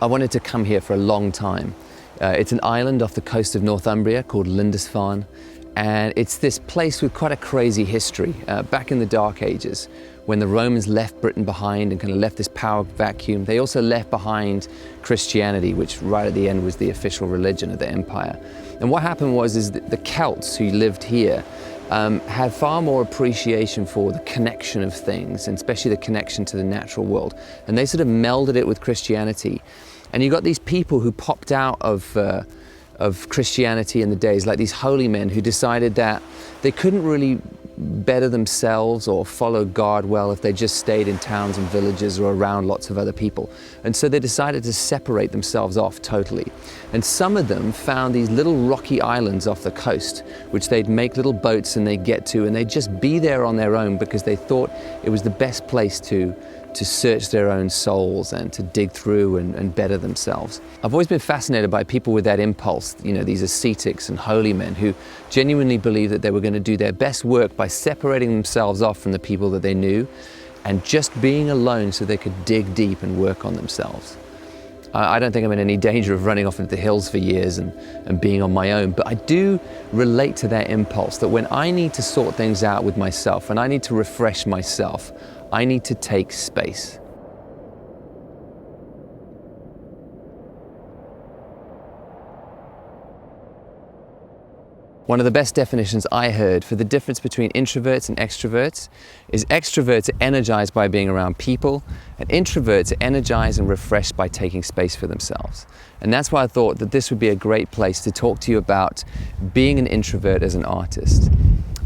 I wanted to come here for a long time. It's an island off the coast of Northumbria called Lindisfarne, and it's this place with quite a crazy history. Back in the Dark Ages, when the Romans left Britain behind and kind of left this power vacuum, they also left behind Christianity, which right at the end was the official religion of the empire. And what happened was that the Celts who lived here had far more appreciation for the connection of things, and especially the connection to the natural world. And they sort of melded it with Christianity. And you got these people who popped out of Christianity in the days, like these holy men who decided that they couldn't really better themselves or follow God well if they just stayed in towns and villages or around lots of other people. And so they decided to separate themselves off totally. And some of them found these little rocky islands off the coast, which they'd make little boats and they'd get to, and they'd just be there on their own because they thought it was the best place to search their own souls and to dig through and better themselves. I've always been fascinated by people with that impulse, you know, these ascetics and holy men who genuinely believed that they were going to do their best work by separating themselves off from the people that they knew and just being alone so they could dig deep and work on themselves. I don't think I'm in any danger of running off into the hills for years and being on my own, but I do relate to that impulse that when I need to sort things out with myself and I need to refresh myself, I need to take space. One of the best definitions I heard for the difference between introverts and extroverts is extroverts are energized by being around people, and introverts are energized and refreshed by taking space for themselves. And that's why I thought that this would be a great place to talk to you about being an introvert as an artist.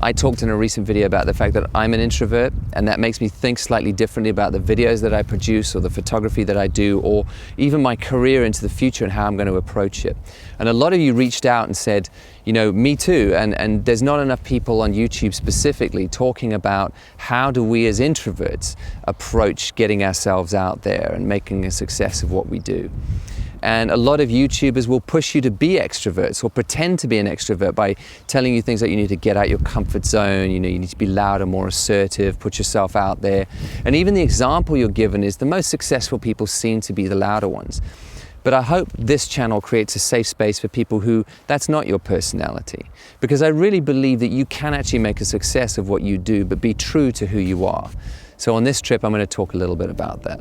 I talked in a recent video about the fact that I'm an introvert, and that makes me think slightly differently about the videos that I produce or the photography that I do, or even my career into the future and how I'm going to approach it. And a lot of you reached out and said, you know, me too, and there's not enough people on YouTube specifically talking about how do we as introverts approach getting ourselves out there and making a success of what we do. And a lot of YouTubers will push you to be extroverts or pretend to be an extrovert by telling you things like you need to get out your comfort zone, you know, you need to be louder, more assertive, put yourself out there. And even the example you're given is the most successful people seem to be the louder ones. But I hope this channel creates a safe space for people who that's not your personality. Because I really believe that you can actually make a success of what you do, but be true to who you are. So on this trip, I'm going to talk a little bit about that.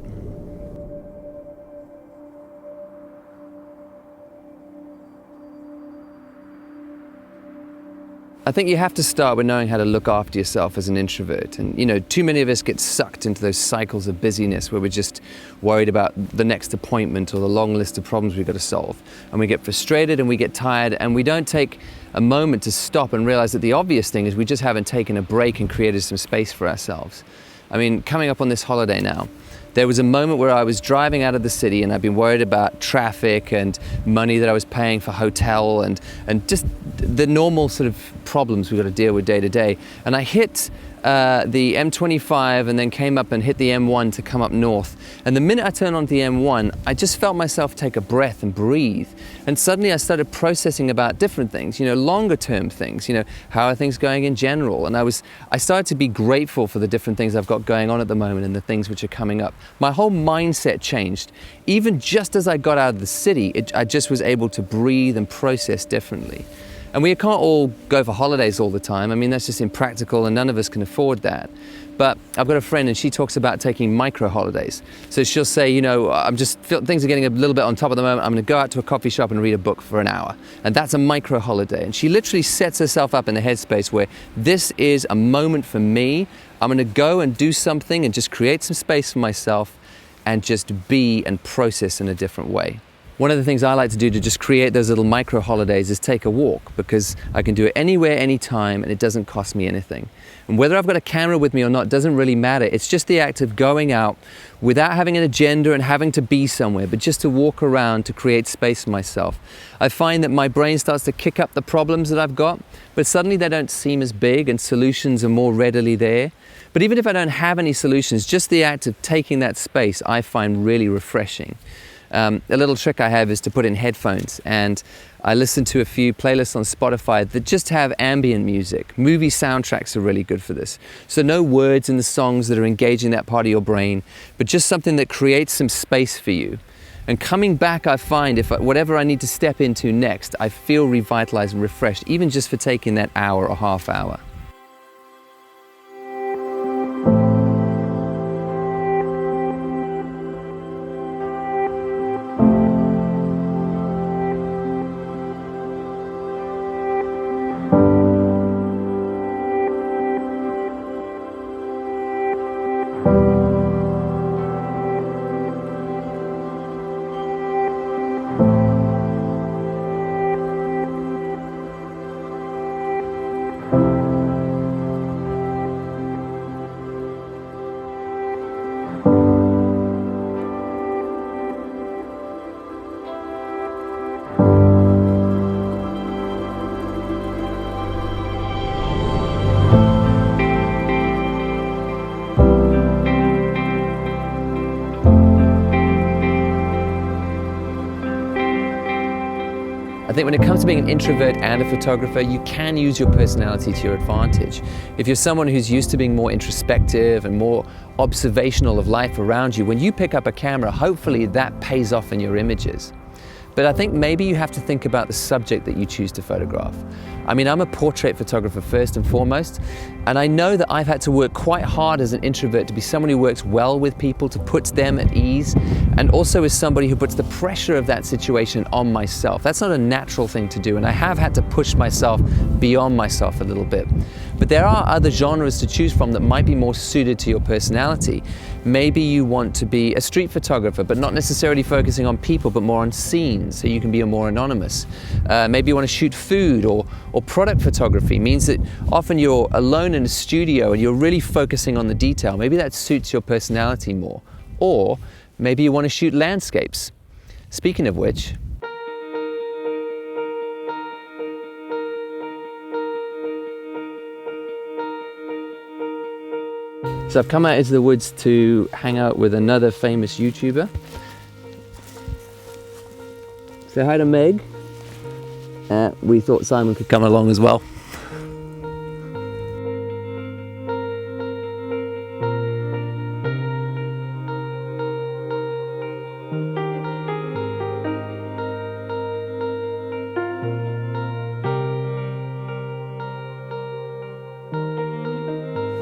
I think you have to start with knowing how to look after yourself as an introvert. And you know, too many of us get sucked into those cycles of busyness where we're just worried about the next appointment or the long list of problems we've got to solve. And we get frustrated and we get tired, and we don't take a moment to stop and realize that the obvious thing is we just haven't taken a break and created some space for ourselves. I mean, coming up on this holiday now, there was a moment where I was driving out of the city and I've been worried about traffic and money that I was paying for hotel and just the normal sort of problems we've got to deal with day to day. And I hit the M25 and then came up and hit the M1 to come up north. And the minute I turned onto the M1, I just felt myself take a breath and breathe. And suddenly I started processing about different things, you know, longer term things, you know, how are things going in general? And I started to be grateful for the different things I've got going on at the moment and the things which are coming up. My whole mindset changed. Even just as I got out of the city, I just was able to breathe and process differently. And we can't all go for holidays all the time. I mean, that's just impractical and none of us can afford that. But I've got a friend and she talks about taking micro holidays. So she'll say, you know, things are getting a little bit on top at the moment. I'm going to go out to a coffee shop and read a book for an hour. And that's a micro holiday. And she literally sets herself up in the headspace where this is a moment for me. I'm going to go and do something and just create some space for myself and just be and process in a different way. One of the things I like to do to just create those little micro holidays is take a walk, because I can do it anywhere, anytime, and it doesn't cost me anything. And whether I've got a camera with me or not doesn't really matter. It's just the act of going out without having an agenda and having to be somewhere, but just to walk around to create space for myself. I find that my brain starts to kick up the problems that I've got, but suddenly they don't seem as big and solutions are more readily there. But even if I don't have any solutions, just the act of taking that space I find really refreshing. A little trick I have is to put in headphones, and I listen to a few playlists on Spotify that just have ambient music. Movie soundtracks are really good for this. So no words in the songs that are engaging that part of your brain, but just something that creates some space for you. And coming back, I find whatever I need to step into next, I feel revitalized and refreshed, even just for taking that hour or half hour. I think when it comes to being an introvert and a photographer, you can use your personality to your advantage. If you're someone who's used to being more introspective and more observational of life around you, when you pick up a camera, hopefully that pays off in your images. But I think maybe you have to think about the subject that you choose to photograph. I mean, I'm a portrait photographer first and foremost, and I know that I've had to work quite hard as an introvert to be someone who works well with people, to put them at ease, and also as somebody who puts the pressure of that situation on myself. That's not a natural thing to do, and I have had to push myself beyond myself a little bit. But there are other genres to choose from that might be more suited to your personality. Maybe you want to be a street photographer, but not necessarily focusing on people, but more on scenes, so you can be more anonymous. Maybe you want to shoot food or product photography. Means that often you're alone in a studio and you're really focusing on the detail. Maybe that suits your personality more. Or maybe you want to shoot landscapes. Speaking of which, so I've come out into the woods to hang out with another famous YouTuber. Say hi to Meg. We thought Simon could come along as well.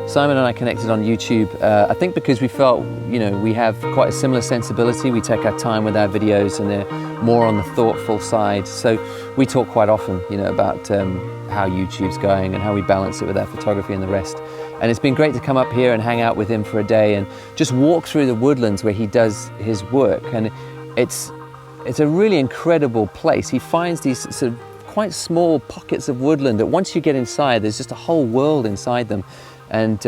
Simon and I connected on YouTube, I think because we felt, we have quite a similar sensibility. We take our time with our videos and they're more on the thoughtful side. So we talk quite often, about how YouTube's going and how we balance it with our photography and the rest. And it's been great to come up here and hang out with him for a day and just walk through the woodlands where he does his work. And it's a really incredible place. He finds these sort of quite small pockets of woodland that once you get inside, there's just a whole world inside them. And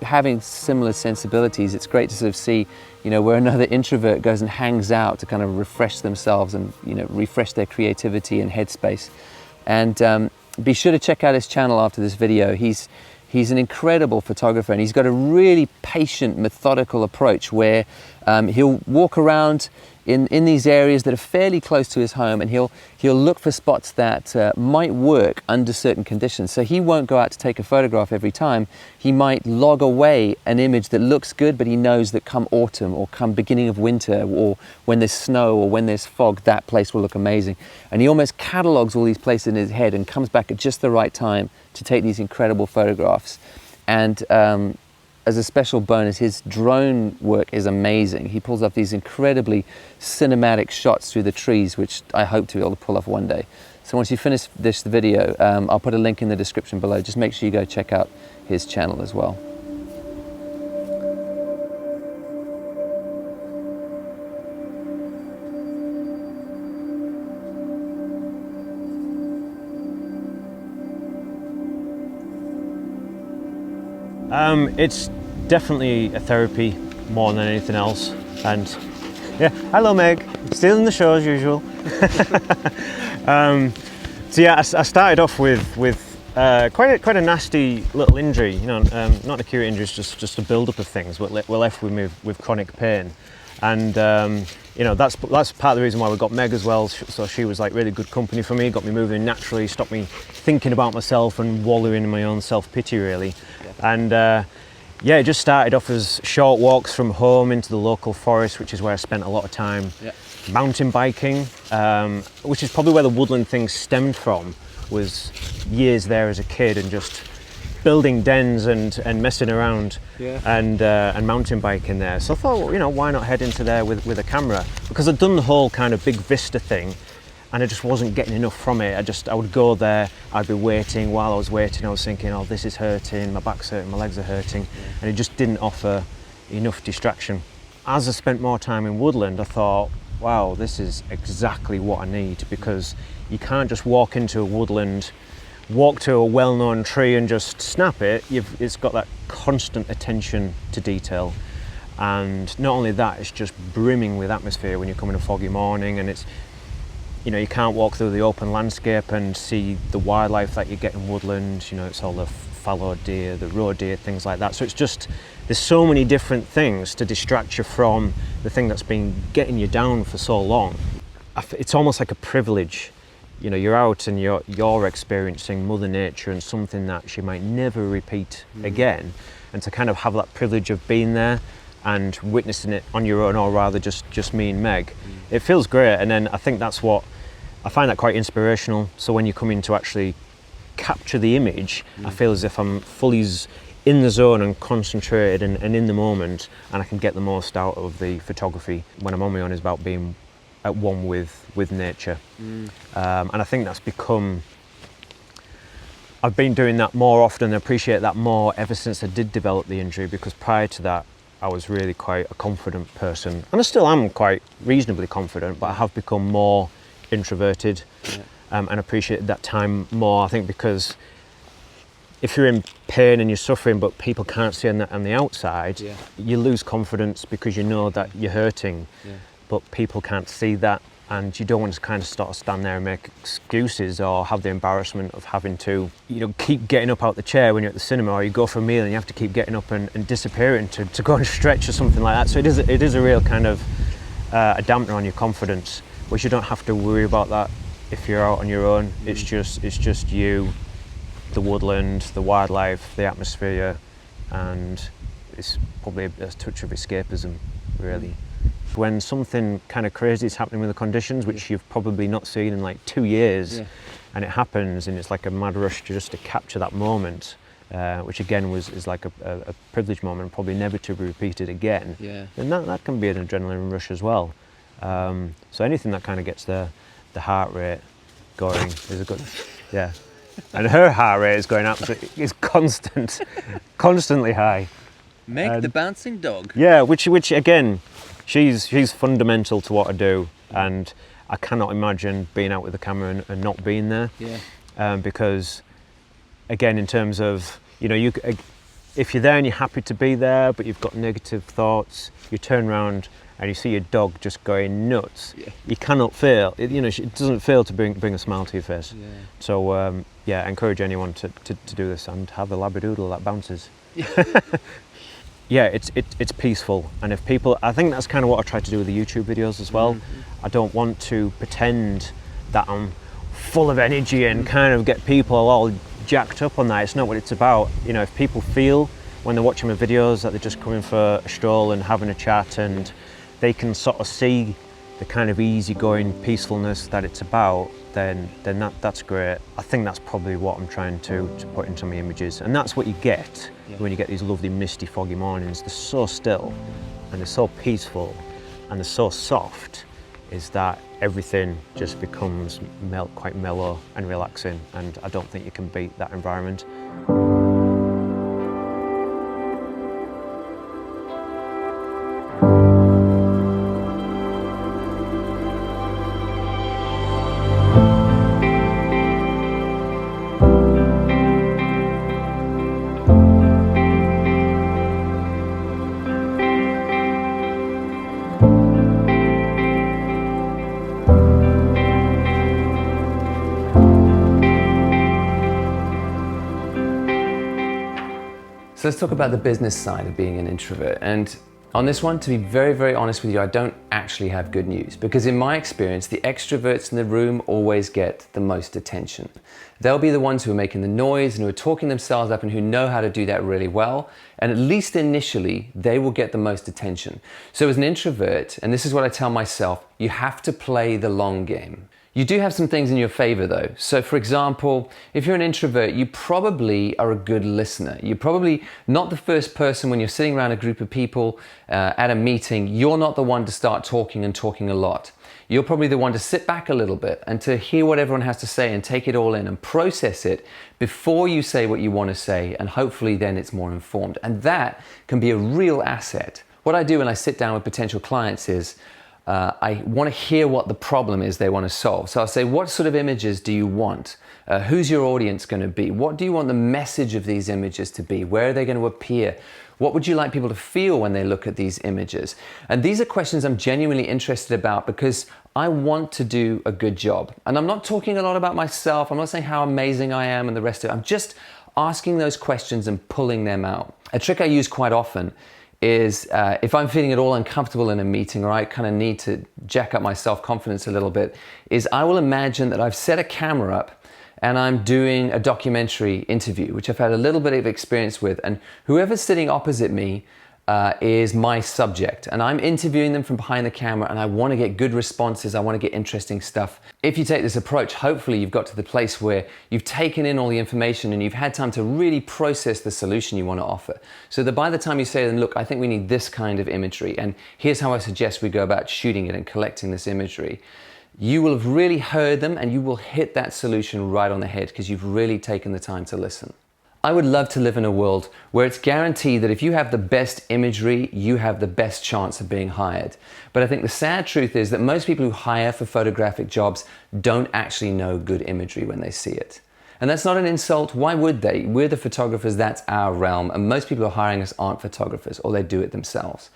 having similar sensibilities, it's great to sort of see, where another introvert goes and hangs out to kind of refresh themselves and refresh their creativity and headspace. And be sure to check out his channel after this video. He's an incredible photographer, and he's got a really patient, methodical approach where he'll walk around in these areas that are fairly close to his home, and he'll look for spots that might work under certain conditions. So he won't go out to take a photograph every time. He might log away an image that looks good, but he knows that come autumn or come beginning of winter or when there's snow or when there's fog, that place will look amazing. And he almost catalogs all these places in his head and comes back at just the right time to take these incredible photographs. And as a special bonus, his drone work is amazing. He pulls off these incredibly cinematic shots through the trees, which I hope to be able to pull off one day. So once you finish this video, I'll put a link in the description below. Just make sure you go check out his channel as well. It's definitely a therapy more than anything else, and yeah, hello Meg, still in the show as usual. So yeah, I started off with quite a nasty little injury, not an acute injury, it's just a build-up of things. We're left with chronic pain, and that's part of the reason why we got Meg as well. So she was like really good company for me, got me moving naturally, stopped me thinking about myself and wallowing in my own self-pity really. And Yeah, it just started off as short walks from home into the local forest, which is where I spent a lot of time. Yeah. Mountain biking, which is probably where the woodland thing stemmed from, was years there as a kid and just building dens and messing around. Yeah. And mountain biking there. So I thought, well, you know, why not head into there with a camera? Because I'd done the whole kind of big vista thing and I just wasn't getting enough from it. I would go there, I'd be waiting. While I was waiting, I was thinking, oh, this is hurting, my back's hurting, my legs are hurting. And it just didn't offer enough distraction. As I spent more time in woodland, I thought, wow, this is exactly what I need, because you can't just walk into a woodland, walk to a well-known tree and just snap it. It's got that constant attention to detail. And not only that, it's just brimming with atmosphere when you come in a foggy morning, and it's, you know, you can't walk through the open landscape and see the wildlife that you get in woodland. You know, it's all the fallow deer, the roe deer, things like that. So it's just, there's so many different things to distract you from the thing that's been getting you down for so long. It's almost like a privilege. You know, you're out and you're experiencing Mother Nature and something that she might never repeat again. And to kind of have that privilege of being there and witnessing it on your own, or rather just me and Meg, it feels great. And then I think that's what, I find that quite inspirational. So when you come in to actually capture the image, I feel as if I'm fully in the zone and concentrated and in the moment, and I can get the most out of the photography when I'm on my own. Is about being at one with nature. And I think that's become, I've been doing that more often and appreciate that more ever since I did develop the injury, because prior to that I was really quite a confident person, and I still am quite reasonably confident, but I have become more introverted. And appreciate that time more, I think, because if you're in pain and you're suffering but people can't see on the outside, you lose confidence because you know that you're hurting, but people can't see that, and you don't want to kind of sort of stand there and make excuses or have the embarrassment of having to, you know, keep getting up out the chair when you're at the cinema, or you go for a meal and you have to keep getting up and disappearing to go and stretch or something like that. So it is a real kind of a dampener on your confidence, which you don't have to worry about that if you're out on your own. It's just you, the woodland, the wildlife, the atmosphere, and it's probably a touch of escapism, really. When something kind of crazy is happening with the conditions, which you've probably not seen in like 2 years, and it happens, and it's like a mad rush to capture that moment, which again is like a privileged moment, probably never to be repeated again. And that can be an adrenaline rush as well. So anything that kind of gets the heart rate going is a good, And her heart rate is going absolutely, is constantly high. Meg, the bouncing dog. Yeah, which again, she's fundamental to what I do, and I cannot imagine being out with the camera and not being there. Because, again, in terms of, you know, if you're there and you're happy to be there, but you've got negative thoughts, you turn around and you see your dog just going nuts. You cannot fail. It doesn't fail to bring a smile to your face. So I encourage anyone to do this and have a labradoodle that bounces. It's peaceful, and if people, I think that's kind of what I try to do with the YouTube videos as well. I don't want to pretend that I'm full of energy and kind of get people all jacked up on that. It's not what it's about. You know, if people feel when they're watching my videos that they're just coming for a stroll and having a chat, and they can sort of see the kind of easygoing peacefulness that it's about, then that's great. I think that's probably what I'm trying to put into my images, and that's what you get when you get these lovely misty foggy mornings. They're so still and they're so peaceful and they're so soft, is that everything just becomes quite mellow and relaxing, and I don't think you can beat that environment. So let's talk about the business side of being an introvert. And On this one, to be very, very honest with you, I don't actually have good news, because in my experience, the extroverts in the room always get the most attention. They'll be the ones who are making the noise and who are talking themselves up and who know how to do that really well. And at least initially, they will get the most attention. So as an introvert, and this is what I tell myself, you have to play the long game. You do have some things in your favor though. So for example, if you're an introvert, you probably are a good listener. You're probably not the first person when you're sitting around a group of people at a meeting, you're not the one to start talking and talking a lot. You're probably the one to sit back a little bit and to hear what everyone has to say and take it all in and process it before you say what you want to say, and hopefully then it's more informed. And that can be a real asset. What I do when I sit down with potential clients is I want to hear what the problem is they want to solve. So I'll say, what sort of images do you want? Who's your audience going to be? What do you want the message of these images to be? Where are they going to appear? What would you like people to feel when they look at these images? And these are questions I'm genuinely interested about because I want to do a good job. And I'm not talking a lot about myself. I'm not saying how amazing I am and the rest of it. I'm just asking those questions and pulling them out. A trick I use quite often is if I'm feeling at all uncomfortable in a meeting, or I kind of need to jack up my self-confidence a little bit, is I will imagine that I've set a camera up and I'm doing a documentary interview, which I've had a little bit of experience with, and whoever's sitting opposite me is my subject, and I'm interviewing them from behind the camera, and I want to get good responses, I want to get interesting stuff. If you take this approach, hopefully you've got to the place where you've taken in all the information and you've had time to really process the solution you want to offer, so that by the time you say to them, look, I think we need this kind of imagery, and here's how I suggest we go about shooting it and collecting this imagery, you will have really heard them and you will hit that solution right on the head because you've really taken the time to listen. I would love to live in a world where it's guaranteed that if you have the best imagery, you have the best chance of being hired. But I think the sad truth is that most people who hire for photographic jobs don't actually know good imagery when they see it. And that's not an insult. Why would they? We're the photographers, that's our realm, and most people who are hiring us aren't photographers, or they do it themselves.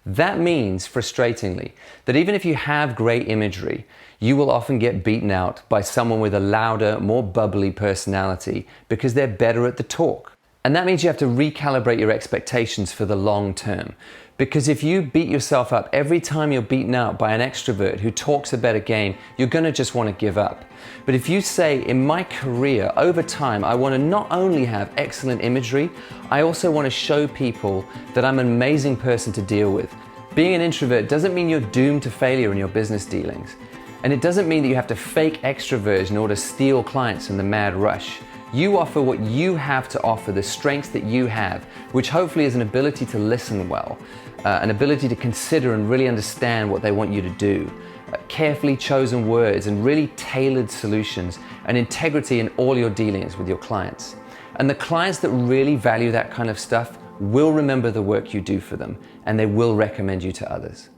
That means, frustratingly, that even if you have great imagery, you will often get beaten out by someone with a louder, more bubbly personality because they're better at the talk. And that means you have to recalibrate your expectations for the long term. Because if you beat yourself up every time you're beaten out by an extrovert who talks a better game, you're going to just want to give up. But if you say, in my career, over time, I want to not only have excellent imagery, I also want to show people that I'm an amazing person to deal with. Being an introvert doesn't mean you're doomed to failure in your business dealings. And it doesn't mean that you have to fake extroversion in order to steal clients in the mad rush. You offer what you have to offer, the strengths that you have, which hopefully is an ability to listen well, an ability to consider and really understand what they want you to do, carefully chosen words and really tailored solutions, and integrity in all your dealings with your clients. And the clients that really value that kind of stuff will remember the work you do for them, and they will recommend you to others.